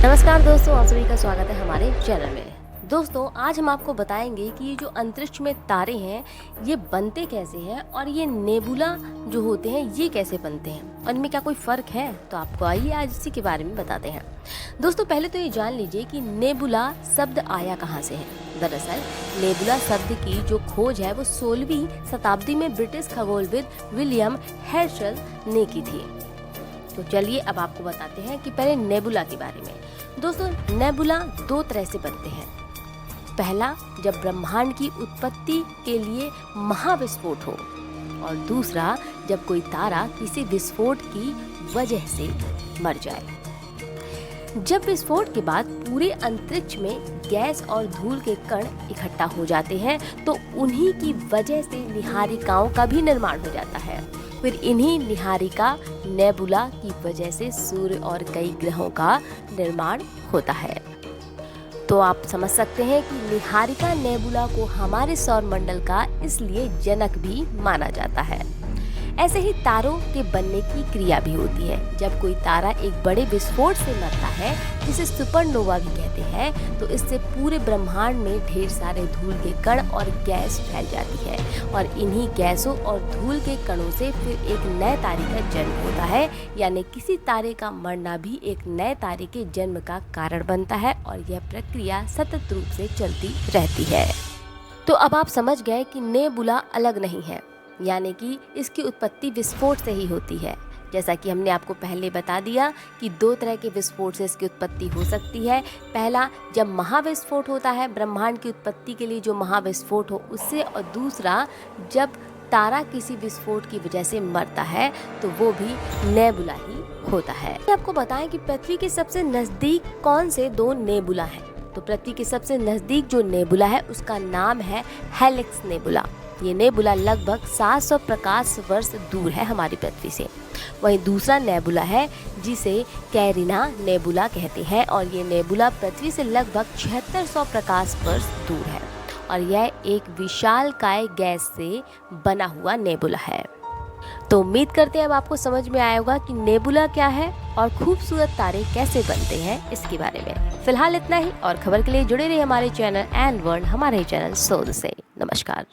नमस्कार दोस्तों, आप सभी का स्वागत है हमारे चैनल में। दोस्तों, आज हम आपको बताएंगे कि ये जो अंतरिक्ष में तारे हैं ये बनते कैसे हैं और ये नेबुला जो होते हैं ये कैसे बनते हैं और इनमें क्या कोई फ़र्क है। तो आपको आइए आज इसी के बारे में बताते हैं। दोस्तों, पहले तो ये जान लीजिए कि नेबुला शब्द आया कहाँ से है। दरअसल नेबुला शब्द की जो खोज है वो 16वीं शताब्दी में ब्रिटिश खगोलविद विलियम हेर्शल ने की थी। तो चलिए अब आपको बताते हैं कि पहले नेबुला के बारे में। दोस्तों, नेबुला दो तरह से बनते हैं। पहला, जब ब्रह्मांड की उत्पत्ति के लिए महाविस्फोट हो, और दूसरा, जब कोई तारा किसी विस्फोट की वजह से मर जाए। जब विस्फोट के बाद पूरे अंतरिक्ष में गैस और धूल के कण इकट्ठा हो जाते हैं तो उन्हीं की वजह से निहारिकाओं का भी निर्माण हो जाता है। फिर इन्हीं निहारिका नेबुला की वजह से सूर्य और कई ग्रहों का निर्माण होता है। तो आप समझ सकते हैं कि निहारिका नेबुला को हमारे सौरमंडल का इसलिए जनक भी माना जाता है। ऐसे ही तारों के बनने की क्रिया भी होती है। जब कोई तारा एक बड़े विस्फोट से मरता है, जिसे सुपरनोवा भी कहते हैं, तो इससे पूरे ब्रह्मांड में ढेर सारे धूल के कण और गैस फैल जाती है और इन्हीं गैसों और धूल के कणों से फिर एक नए तारे का जन्म होता है। यानी किसी तारे का मरना भी एक नए तारे के जन्म का कारण बनता है और यह प्रक्रिया सतत रूप से चलती रहती है। तो अब आप समझ गए कि नेबुला अलग नहीं है, यानी कि इसकी उत्पत्ति विस्फोट से ही होती है। जैसा कि हमने आपको पहले बता दिया कि दो तरह के विस्फोट से इसकी उत्पत्ति हो सकती है। पहला, जब महाविस्फोट होता है, ब्रह्मांड की उत्पत्ति के लिए जो महाविस्फोट हो उससे, और दूसरा, जब तारा किसी विस्फोट की वजह से मरता है तो वो भी नेबुला ही होता है। आपको बताएं कि पृथ्वी के सबसे नज़दीक कौन से दो नेबुला हैं। तो पृथ्वी के सबसे नज़दीक जो नेबुला है उसका नाम है हेलिक्स नेबुला। ये नेबुला लगभग 700 प्रकाश वर्ष दूर है हमारी पृथ्वी से। वहीं दूसरा नेबुला है जिसे कैरिना नेबुला कहते हैं और ये नेबुला पृथ्वी से लगभग 7600 प्रकाश वर्ष दूर है और यह एक विशालकाय गैस से बना हुआ नेबुला है। तो उम्मीद करते हैं अब आपको समझ में आया होगा कि नेबुला क्या है और खूबसूरत तारे कैसे बनते हैं इसके बारे में। फिलहाल इतना ही, और खबर के लिए जुड़े रहिए हमारे चैनल एंड वर्ल्ड, हमारे चैनल शोध से। नमस्कार।